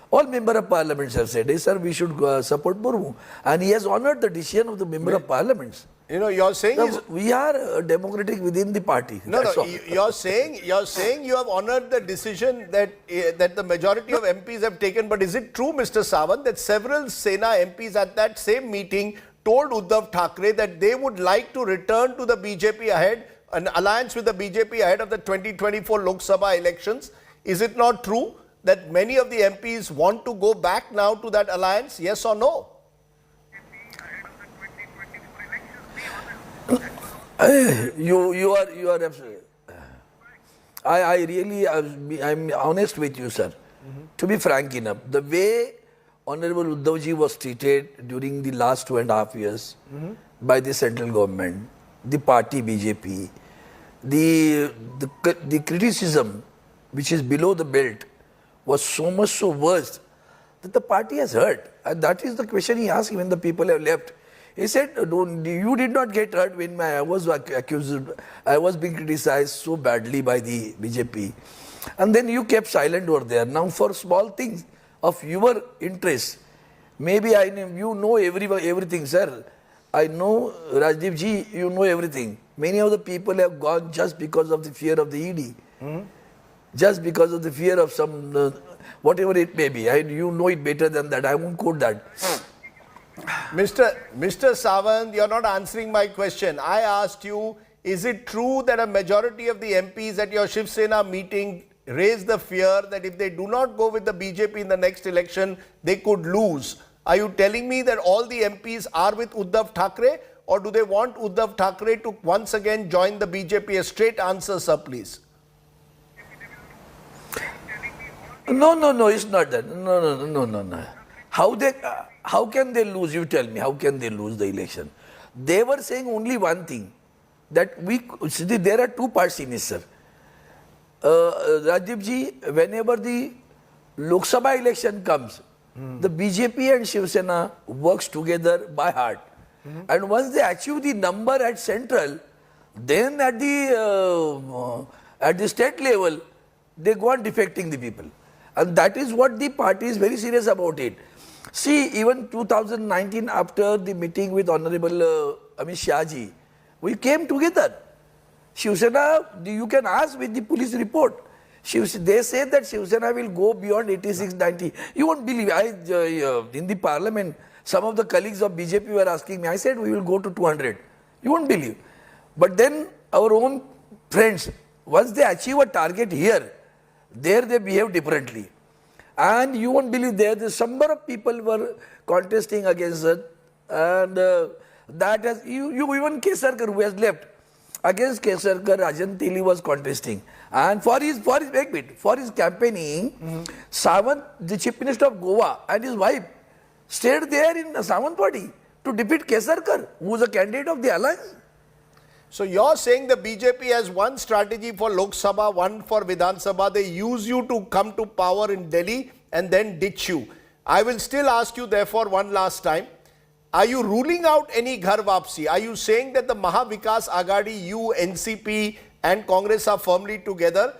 All Member of Parliaments have said, hey, sir, we should support Murmu. And he has honored the decision of the Member of Parliaments. You know, you're saying we are democratic within the party. No, you're saying you have honored the decision that the majority of MPs have taken. But is it true, Mr. Sawant, that several Sena MPs at that same meeting told Uddhav Thackeray that they would like to return to the BJP ahead, an alliance with the BJP ahead of the 2024 Lok Sabha elections? Is it not true that many of the MPs want to go back now to that alliance? Yes or no? You are absolutely. I really, I'm honest with you, sir. To be frank enough, the way Honorable Uddhavji was treated during the last 2.5 years by the central government, the party BJP, the criticism which is below the belt was so much so worse that the party has hurt. And that is the question he asked when the people have left. He said, you did not get hurt when I was accused, I was being criticized so badly by the BJP. And then you kept silent over there. Now for small things of your interest, maybe you know everything, sir. I know, Rajdeep ji, you know everything. Many of the people have gone just because of the fear of the ED. Just because of the fear of some, whatever it may be. You know it better than that. I won't quote that. Mr. Sawant, you're not answering my question. I asked you, is it true that a majority of the MPs at your Shiv Sena meeting raised the fear that if they do not go with the BJP in the next election, they could lose? Are you telling me that all the MPs are with Uddhav Thackeray, or do they want Uddhav Thackeray to once again join the BJP? A straight answer, sir, please. No, it's not that. No. How can they lose? You tell me, how can they lose the election? They were saying only one thing, that there are two parts in it, sir. Rajdeep ji, whenever the Lok Sabha election comes, the BJP and Shiv Sena works together by heart. And once they achieve the number at central, then at the state level, they go on defecting the people. And that is what the party is very serious about it. See, even 2019, after the meeting with Honorable Amit Shah ji, we came together. Shiv Sena, you can ask with the police report. They say that Shiv Sena will go beyond 86, 90. You won't believe. In the parliament, some of the colleagues of BJP were asking me, I said we will go to 200. You won't believe. But then our own friends, once they achieve a target here, there they behave differently. And you won't believe there's some number of people were contesting against it. And that has, even Kesarkar who has left, against Kesarkar, Rajan Tili was contesting. And for his campaigning, Sawant, the Chief Minister of Goa, and his wife stayed there in the Sawant party to defeat Kesarkar, who is a candidate of the alliance. So you're saying the BJP has one strategy for Lok Sabha, one for Vidhan Sabha. They use you to come to power in Delhi and then ditch you. I will still ask you therefore one last time. Are you ruling out any Ghar Wapsi? Are you saying that the Maha Vikas Aghadi, you, NCP and Congress are firmly together?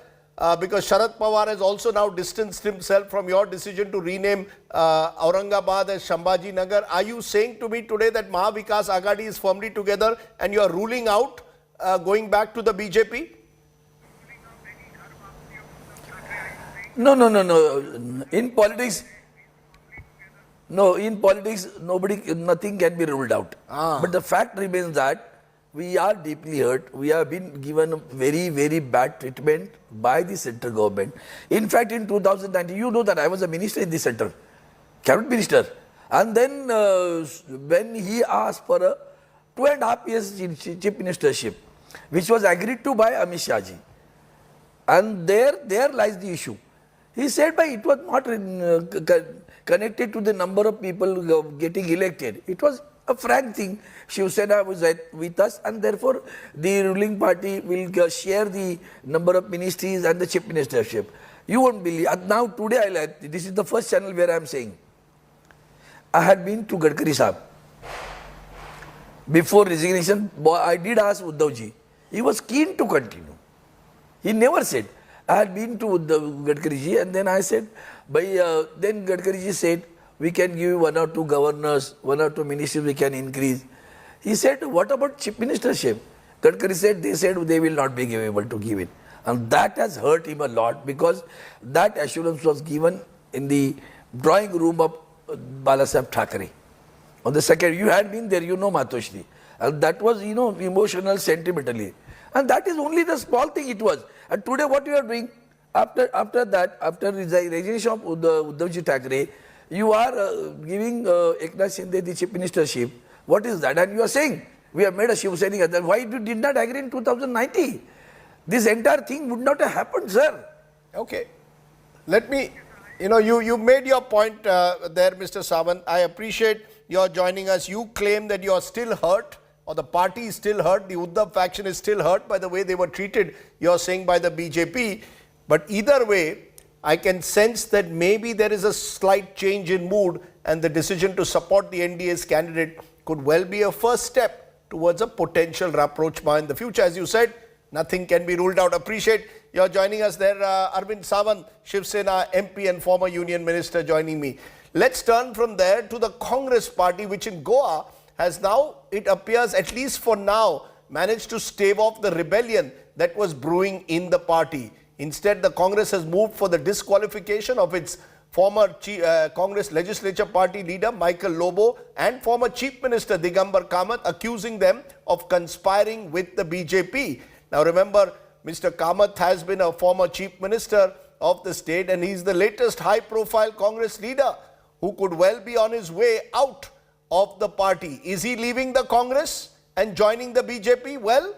Because Sharad Pawar has also now distanced himself from your decision to rename Aurangabad as Shambhaji Nagar. Are you saying to me today that Maha Vikas Aghadi is firmly together and you are ruling out going back to the BJP? No. In politics, nothing can be ruled out. But the fact remains that we are deeply hurt. We have been given very, very bad treatment by the central government. In fact, in 2019, you know that I was a minister in the center, cabinet minister. And then when he asked for a 2.5 years chief ministership, which was agreed to by Amit Shah ji, and there lies the issue. He said, it was not connected to the number of people getting elected. It was a frank thing. Shiv Sena was with us, and therefore the ruling party will share the number of ministries and the chief ministership. You won't believe. Now today, this is the first channel where I am saying, I had been to Gadkari Sahab. Before resignation, I did ask Uddhavji. He was keen to continue. He never said. I had been to Gadkari ji, and then I said, then Gadkari ji said, we can give you 1 or 2 governors, 1 or 2 ministers we can increase. He said, what about chief ministership? Gadkari said, they said they will not be able to give it. And that has hurt him a lot, because that assurance was given in the drawing room of Balasaheb Thackeray. On the second, you had been there, you know Matoshri. And that was, emotional, sentimentally. And that is only the small thing it was. And today what you are doing, after that, after resignation of Uddhavji Thackeray, you are giving Eknath Shinde the chief ministership. What is that? And you are saying, we have made a Shiv Sainik. Why you did not agree in 2019? This entire thing would not have happened, sir. Okay. Let me, you made your point there, Mr. Sawant. I appreciate your joining us. You claim that you are still hurt, or the party is still hurt, the Uddhav faction is still hurt by the way they were treated, you're saying, by the BJP. But either way, I can sense that maybe there is a slight change in mood, and the decision to support the NDA's candidate could well be a first step towards a potential rapprochement in the future. As you said, nothing can be ruled out. Appreciate your joining us there. Arvind Sawant, Shiv Sena MP and former Union Minister, joining me. Let's turn from there to the Congress party, which in Goa has now, it appears, at least for now, managed to stave off the rebellion that was brewing in the party. Instead, the Congress has moved for the disqualification of its former Congress Legislature Party leader Michael Lobo and former Chief Minister Digambar Kamath, accusing them of conspiring with the BJP. Now remember, Mr. Kamath has been a former Chief Minister of the state, and he's the latest high-profile Congress leader who could well be on his way out of the party. Is he leaving the Congress and joining the BJP? Well,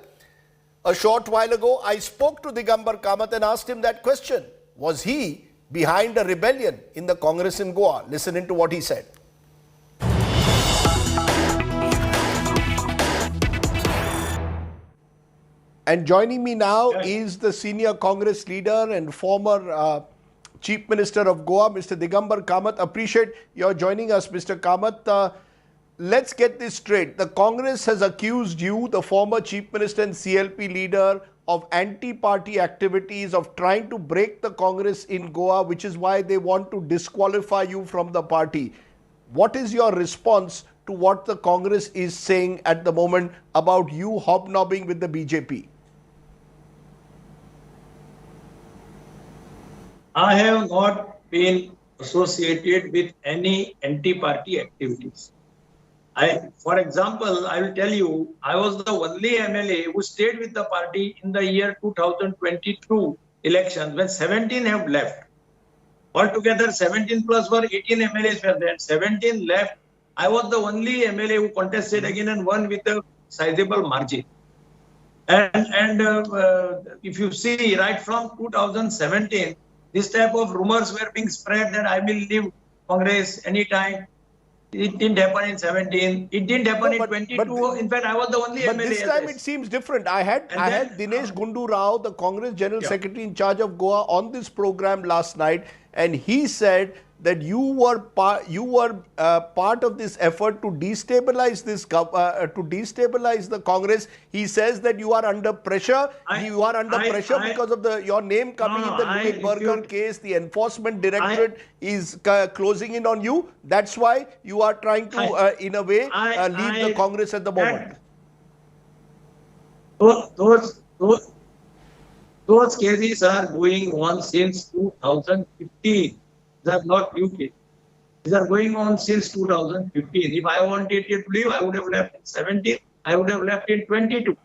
a short while ago, I spoke to Digambar Kamath and asked him that question. Was he behind a rebellion in the Congress in Goa? Listen into what he said. And joining me now is the senior Congress leader and former Chief Minister of Goa, Mr. Digambar Kamath. Appreciate your joining us, Mr. Kamath. Let's get this straight. The Congress has accused you, the former Chief Minister and CLP leader, of anti-party activities, of trying to break the Congress in Goa, which is why they want to disqualify you from the party. What is your response to what the Congress is saying at the moment about you hobnobbing with the BJP? I have not been associated with any anti-party activities. For example, I will tell you, I was the only MLA who stayed with the party in the year 2022 elections when 17 have left. Altogether, 17 plus were 18 MLAs were there. 17 left. I was the only MLA who contested again and won with a sizable margin. And if you see, right from 2017, this type of rumors were being spread that I will leave Congress anytime. It didn't happen in 17. It didn't happen in 22. In fact, I was the only MLA. But this time it seems different. I had Dinesh Gundu Rao, the Congress General Secretary in charge of Goa, on this program last night, and he said that you were part of this effort to destabilize the Congress. He says that you are under pressure. Because of your name coming in the Louis Berger case. The enforcement directorate is closing in on you. That's why you are trying to, in a way, leave the Congress at the moment. Those cases are going on since 2015. These are not new cases. These are going on since 2015. If I wanted to leave, I would have left in 17. I would have left in 22.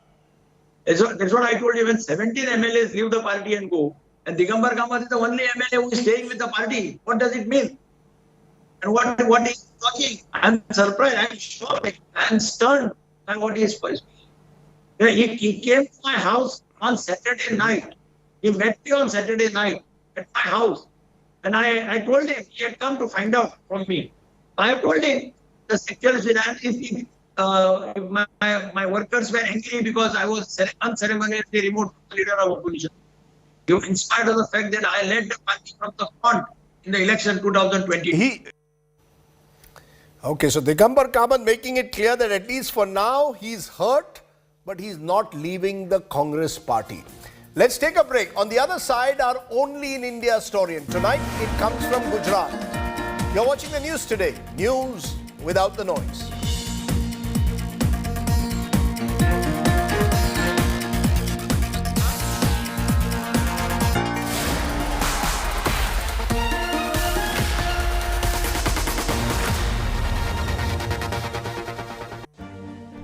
That's what I told you. When 17 MLAs leave the party and go, and Digambar Kamath is the only MLA who is staying with the party, what does it mean? And what is he talking? I'm surprised. I'm shocked. I'm stunned by what he is saying. He came to my house on Saturday night. He met me on Saturday night at my house. And I told him he had come to find out from me. I have told him the security if my workers were angry because I was unceremoniously removed from the leader of opposition. in spite of the fact that I led the party from the front in the election 2020. Okay, so Digambar Kamath making it clear that at least for now he's hurt, but he's not leaving the Congress party. Let's take a break. On the other side, our Only in India story. And tonight, it comes from Gujarat. You're watching the news today. News without the noise.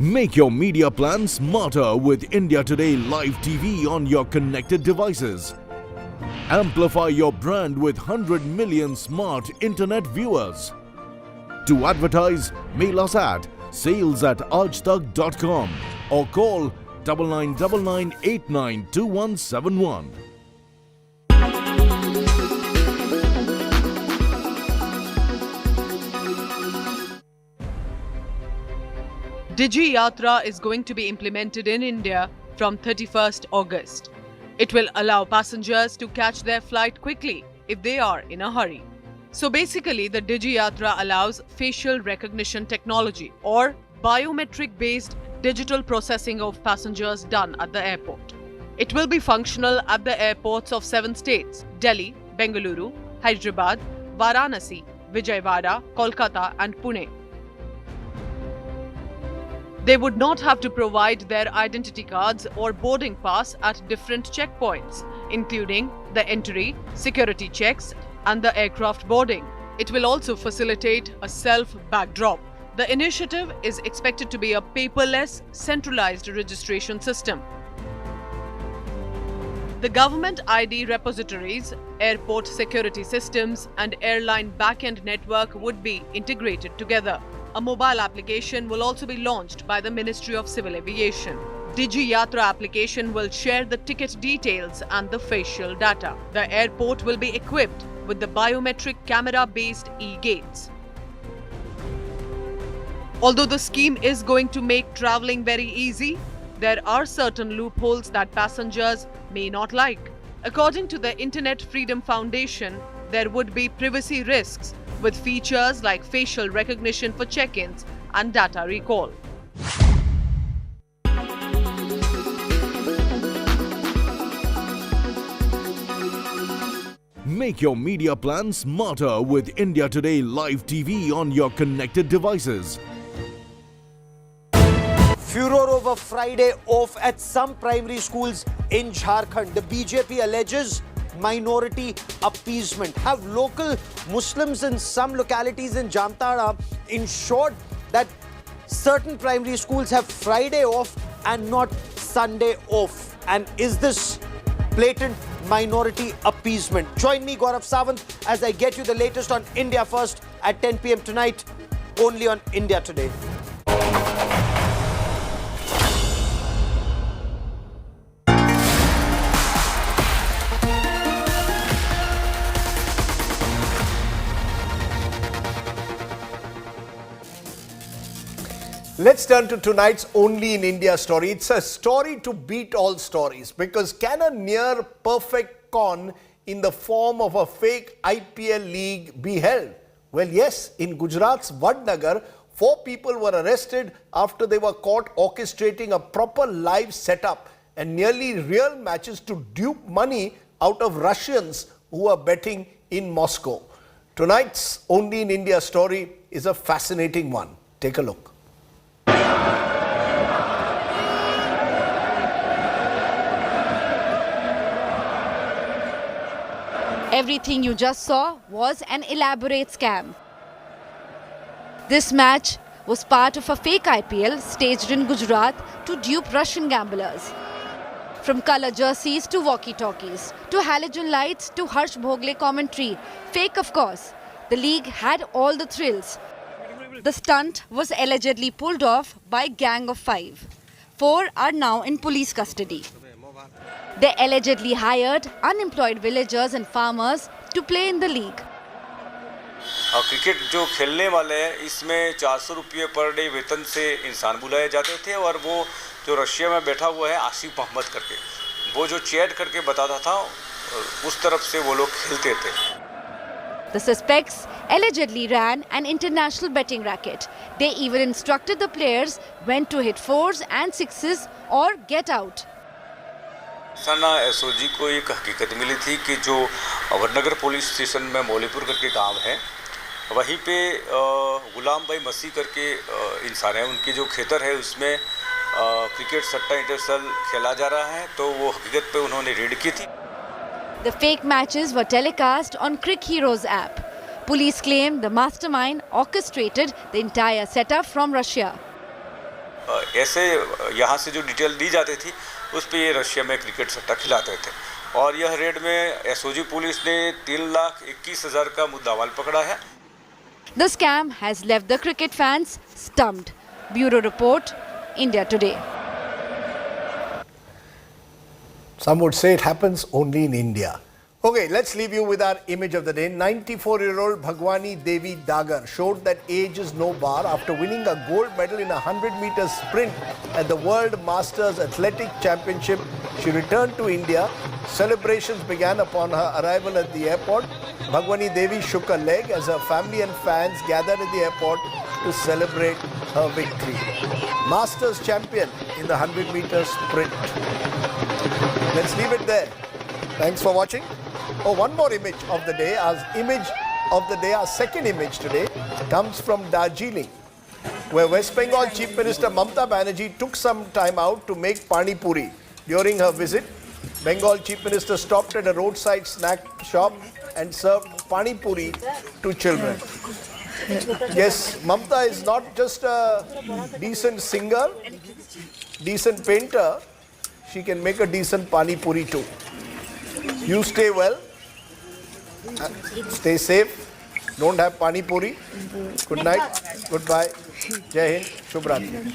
Make your media plan smarter with India Today Live TV on your connected devices. Amplify your brand with 100 million smart internet viewers. To advertise, mail us at sales@aajtak.com or call 9999892171. Digi Yatra is going to be implemented in India from 31st August. It will allow passengers to catch their flight quickly if they are in a hurry. So basically, the Digi Yatra allows facial recognition technology or biometric-based digital processing of passengers done at the airport. It will be functional at the airports of 7 states: Delhi, Bengaluru, Hyderabad, Varanasi, Vijayawada, Kolkata and Pune. They would not have to provide their identity cards or boarding pass at different checkpoints, including the entry, security checks, and the aircraft boarding. It will also facilitate a self-backdrop. The initiative is expected to be a paperless, centralized registration system. The government ID repositories, airport security systems, and airline back-end network would be integrated together. A mobile application will also be launched by the Ministry of Civil Aviation. Digi Yatra application will share the ticket details and the facial data. The airport will be equipped with the biometric camera-based e-gates. Although the scheme is going to make traveling very easy, there are certain loopholes that passengers may not like. According to the Internet Freedom Foundation, there would be privacy risks with features like facial recognition for check-ins and data recall. Make your media plan smarter with India Today Live TV on your connected devices. Furor over Friday off at some primary schools in Jharkhand. The BJP alleges minority appeasement. Have local Muslims in some localities in Jamtara ensured that certain primary schools have Friday off and not Sunday off? And is this blatant minority appeasement? Join me, Gaurav Sawant, as I get you the latest on India First at 10 p.m. tonight, only on India Today. Let's turn to tonight's Only in India story. It's a story to beat all stories, because can a near perfect con in the form of a fake IPL league be held? Well, yes, in Gujarat's Vadnagar, 4 people were arrested after they were caught orchestrating a proper live setup and nearly real matches to dupe money out of Russians who were betting in Moscow. Tonight's Only in India story is a fascinating one. Take a look. Everything you just saw was an elaborate scam. This match was part of a fake IPL staged in Gujarat to dupe Russian gamblers. From color jerseys to walkie-talkies, to halogen lights to Harsh Bhogle commentary. Fake, of course. The league had all the thrills. The stunt was allegedly pulled off by a gang of 5. 4 are now in police custody. They allegedly hired unemployed villagers and farmers to play in the league. Cricket जो खेलने वाले हैं इसमें 400 रुपये per day वेतन से इंसान बुलाए जाते थे, और वो जो रशिया में बैठा हुआ है आसिफ मोहम्मद करके, वो जो चैट करके बताता था उस तरफ से वो लोग खेलते थे। The suspects allegedly ran an international betting racket. They even instructed the players when to hit 4s and 6s or get out. थाना एसओजी को एक हकीकत मिली थी कि जो अवरनगर पुलिस स्टेशन में मौलीपुर करके गांव है, वहीं पे गुलाम भाई मसीह करके इंसान है, उनकी जो खेतर है उसमें क्रिकेट सट्टा इंटरसल खेला जा रहा है, तो वो हकीकत पे उन्होंने रेड की थी। The fake matches were telecast on Crick Heroes app. Police claim the mastermind orchestrated the entire setup from Russia. ऐसे यहाँ से जो डिटेल दी जाती थी उस पे ये रशिया में क्रिकेट सट्टा खिलाते थे, और यह रेड में एसओजी पुलिस ने 3,21,000 का मुद्दामाल पकड़ा है। The scam has left the cricket fans stumped. Bureau Report, India Today. Some would say it happens only in India. Okay, let's leave you with our image of the day. 94-year-old Bhagwani Devi Dagar showed that age is no bar after winning a gold medal in a 100-meter sprint at the World Masters Athletic Championship. She returned to India. Celebrations began upon her arrival at the airport. Bhagwani Devi shook a leg as her family and fans gathered at the airport to celebrate her victory. Masters champion in the 100-meter sprint. Let's leave it there. Thanks for watching. Oh, one more image of the day. Our image of the day, our second image today, comes from Darjeeling, where West Bengal Chief Minister Mamata Banerjee took some time out to make pani puri. During her visit, Bengal Chief Minister stopped at a roadside snack shop and served pani puri to children. Yes, Mamata is not just a decent singer, decent painter, she can make a decent pani puri too. You stay well, stay safe, don't have pani puri. Good night, goodbye, Jai Hind, Shubh Ratri.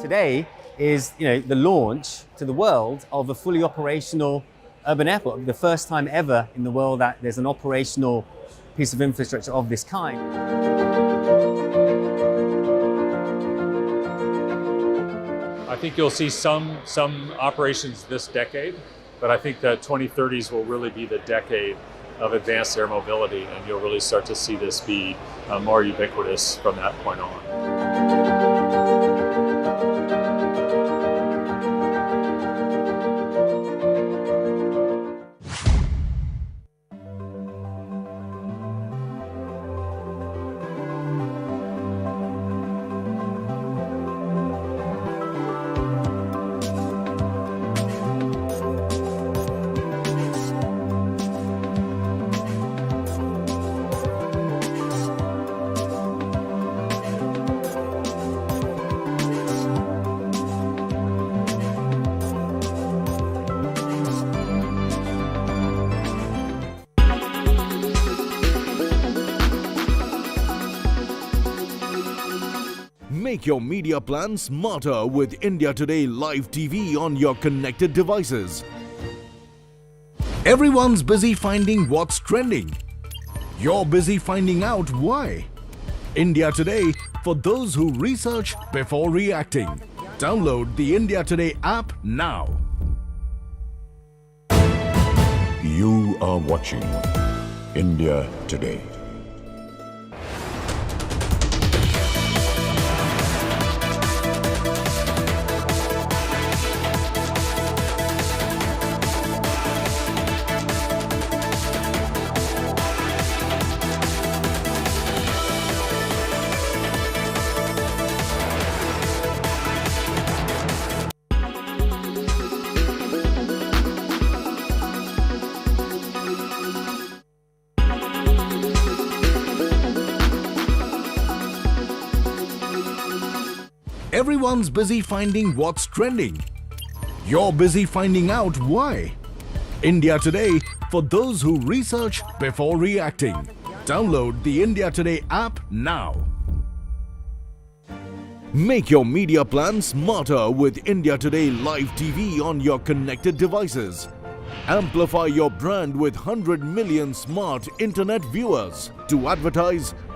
Today is, the launch to the world of a fully operational urban airport. The first time ever in the world that there's an operational piece of infrastructure of this kind. I think you'll see some operations this decade, but I think the 2030s will really be the decade of advanced air mobility, and you'll really start to see this be more ubiquitous from that point on. Make your media plan smarter with India Today Live TV on your connected devices. Everyone's busy finding what's trending. You're busy finding out why. India Today, for those who research before reacting. Download the India Today app now. You are watching India Today. Everyone's busy finding what's trending. You're busy finding out why. India Today, for those who research before reacting. Download the India Today app now. Make your media plan smarter with India Today Live TV on your connected devices. Amplify your brand with 100 million smart internet viewers. To advertise,